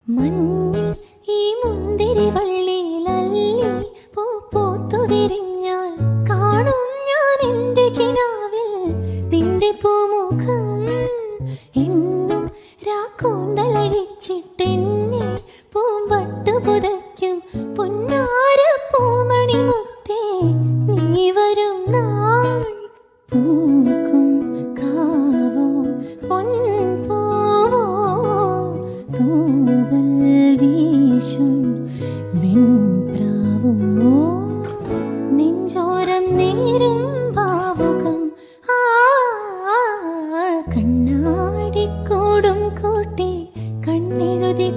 മഞ്ഞിൽ ഈ മുന്തിരി വള്ളിയിലല്ലി പൂ പൂത്തു വിരിഞ്ഞാൽ കാണും ഞാൻ എൻ്റെ കിനാവിൽ നിന്റെ പൂമുഖം. എന്നും രാക്കൂന്തലഴിച്ചിട്ടെന്നെ പൂമ്പട്ടു പുതയ്ക്കും പൊന്നാര പൂമണി മുത്തേ, നീ വരും നാൾ പൂക്കും കാവോ പൊൻപൂവോ തൂവൽ വീശും വെൺപ്രാവോ. നെഞ്ചോരം നേരും ഭാവുകം കണ്ണാടിക്കൂടും കൂട്ടി കണ്ണെഴുതി